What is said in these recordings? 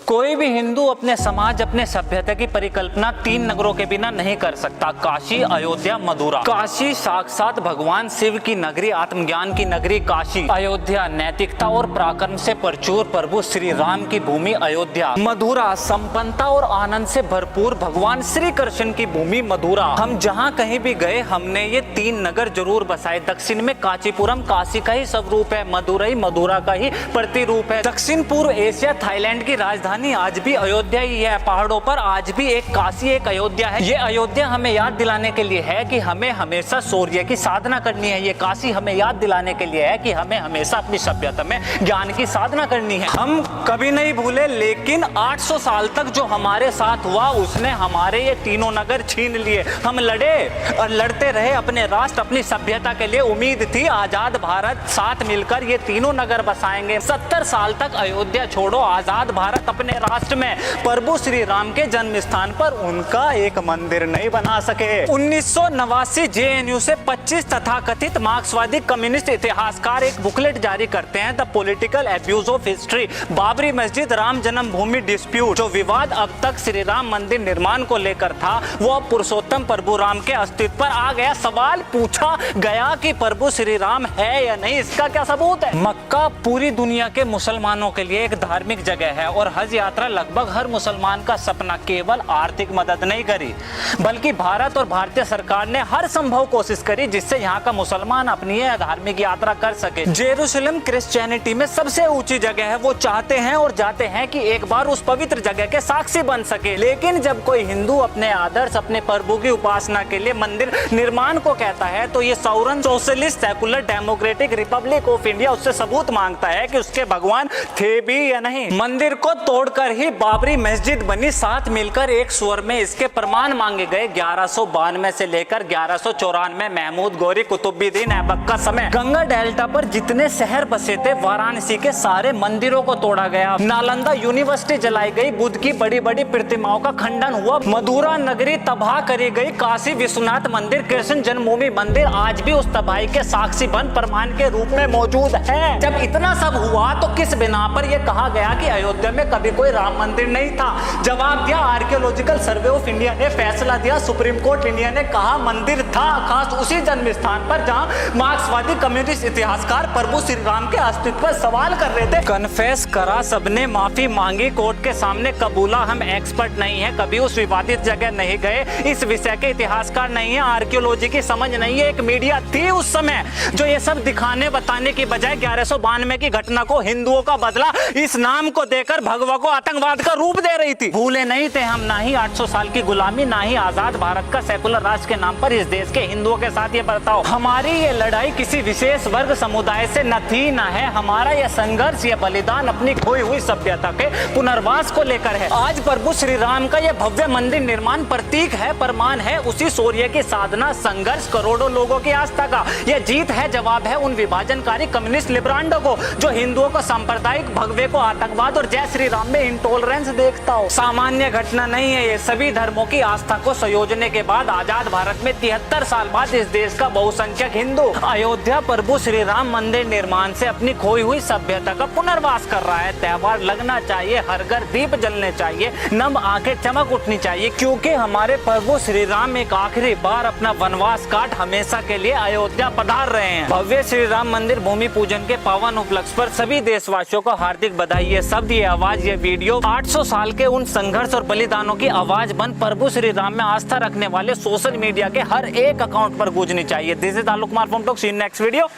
कोई भी हिंदू अपने समाज, अपने सभ्यता की परिकल्पना 3 नगरों के बिना नहीं कर सकता। काशी, अयोध्या, मथुरा। काशी साक्षात भगवान शिव की नगरी, आत्मज्ञान की नगरी काशी। अयोध्या नैतिकता और पराक्रम से प्रचुर प्रभु श्री राम की भूमि अयोध्या। मथुरा संपन्नता और आनंद से भरपूर भगवान श्री कृष्ण की भूमि मथुरा। हम जहाँ कहीं भी गए हमने ये 3 नगर जरूर बसाए। दक्षिण में कांचीपुरम काशी का ही स्वरूप है, मदुरई मथुरा का ही प्रतिरूप है। दक्षिण पूर्व एशिया थाईलैंड की राजधानी आज भी अयोध्या ही है। पहाड़ों पर आज भी एक काशी, एक अयोध्या है। ये अयोध्या हमें याद दिलाने के लिए है कि हमें हमेशा शौर्य की साधना करनी है। ये काशी हमें याद दिलाने के लिए है कि हमें हमेशा अपनी सभ्यता में ज्ञान की साधना करनी है। हम कभी नहीं भूले, लेकिन 800 साल तक जो हमारे साथ हुआ उसने हमारे ये तीनों नगर छीन लिए। हम लड़े और लड़ते रहे अपने राष्ट्र, अपनी सभ्यता के लिए। उम्मीद थी आजाद भारत साथ मिलकर ये तीनों नगर बसाएंगे। 70 साल तक अयोध्या छोड़ो, आजाद भारत अपने राष्ट्र में प्रभु श्री राम के जन्म स्थान पर उनका एक मंदिर नहीं बना सके। 1989 जेएनयू से 25 तथाकथित मार्क्सवादी कम्युनिस्ट इतिहासकार एक बुकलेट जारी करते हैं, the political abuse of history, Babri मस्जिद राम जन्मभूमि डिस्प्यूट। जो विवाद अब तक श्री राम मंदिर निर्माण को लेकर था वो अब पुरुषोत्तम प्रभु राम के अस्तित्व पर आ गया। सवाल पूछा गया कि प्रभु श्री राम है या नहीं, इसका क्या सबूत है? मक्का पूरी दुनिया के मुसलमानों के लिए एक धार्मिक जगह है और हज यात्रा लगभग हर मुसलमान का सपना। केवल आर्थिक मदद नहीं करी बल्कि भारत और भारतीय सरकार ने हर संभव कोशिश करी जिससे यहाँ का मुसलमान अपनी धार्मिक यात्रा कर सके। जेरूसलम क्रिश्चियनिटी में सबसे ऊंची जगह है। वो चाहते हैं और जाते हैं कि एक बार उस पवित्र जगह के साक्षी बन सके। लेकिन जब कोई हिंदू अपने आदर्श, अपने प्रभु की उपासना के लिए मंदिर निर्माण को कहता है तो ये sovereign socialist secular democratic republic of India उससे सबूत मांगता है कि उसके भगवान थे भी या नहीं। मंदिर को तोड़कर ही बाबरी मस्जिद बनी। साथ मिलकर एक स्वर में इसके प्रमाण मांगे गए। 1192 से लेकर 1194 महमूद गौरी कुतुबुद्दीन ऐबक का समय। गंगा डेल्टा पर जितने शहर बसे थे वाराणसी के सारे मंदिरों को तोड़ा गया। नालंदा यूनिवर्सिटी जलाई गई। बुद्ध की बड़ी बड़ी प्रतिमाओं का खंडन हुआ। मथुरा नगरी तबाह करी गई। काशी विश्वनाथ मंदिर, कृष्ण जन्मभूमि मंदिर आज भी उस तबाही के साक्षी बन प्रमाण के रूप में मौजूद है। जब इतना सब हुआ तो किस बिना पर यह कहा गया कि अयोध्या में कभी कोई राम मंदिर नहीं था? जवाब दिया आर्कियोलॉजिकल सर्वे ऑफ इंडिया ने, फैसला दिया सुप्रीम कोर्ट इंडिया ने, कहा मंदिर था खास उसी जन्म स्थान पर जहां मार्क्सवादी कम्युनिस्ट इतिहासकार प्रभु श्री राम के अस्तित्व पर सवाल कर रहे थे। कन्फेस करा सबने, माफी मांगी, कोर्ट के सामने कबूला हम एक्सपर्ट नहीं है, कभी उस विवादित जगह नहीं गए, इस विषय के इतिहासकार नहीं है, आर्कियोलॉजी की समझ नहीं है। एक मीडिया थी उस समय जो ये सब दिखाने बताने की बजाय 1192 की घटना को हिंदुओं का बदला इस नाम को देकर भगवा को आतंकवाद का रूप दे रही थी। भूले नहीं थे हम, ना ही 800 साल की गुलामी, ना ही आजाद भारत का सेकुलर राष्ट्र के नाम पर इस देश के हिंदुओं के साथ ये बर्ताव। हमारी ये लड़ाई किसी विशेष वर्ग समुदाय से न थी न है। हमारा ये संघर्ष, ये बलिदान अपनी खोई हुई सभ्यता के पुनर्वास को लेकर है। आज प्रभु श्री राम का ये भव्य मंदिर निर्माण प्रतीक है, प्रमाण है उसी शौर्य की साधना, संघर्ष, करोड़ों लोगों की आस्था का। यह जीत है, जवाब है उन विभाजनकारी कम्युनिस्ट लिब्रांडो को जो हिंदुओं को सांप्रदायिक, भगवे को आतंकवाद और जय श्री राम में इंटॉलरेंस देखता हो। सामान्य घटना नहीं है ये। सभी धर्मों की आस्था को संयोजने के बाद आजाद भारत में 73 साल बाद इस देश का बहुसंख्यक हिंदू अयोध्या प्रभु श्री राम मंदिर निर्माण से अपनी खोई हुई सभ्यता का पुनर्वास कर रहा है। त्योहार लगना चाहिए, हर घर दीप जलने चाहिए, नम आंखें चमक उठनी चाहिए, क्योंकि हमारे प्रभु श्री राम एक आखिरी बार अपना वनवास काट हमेशा के लिए अयोध्या पधार रहे हैं। भव्य श्री राम मंदिर भूमि पूजन के पावन उपलक्ष्य पर सभी देशवासियों को हार्दिक बधाई। ये शब्द, ये आवाज, ये वीडियो 800 साल के उन संघर्ष और बलिदानों की आवाज बन प्रभु श्री राम में आस्था रखने वाले सोशल मीडिया के हर एक अकाउंट पर गूंजनी चाहिए। This is Alok Kumar from talk. See you next video.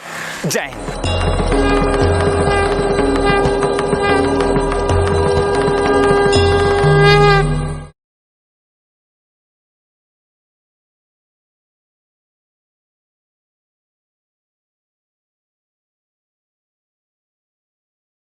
जय हिंद।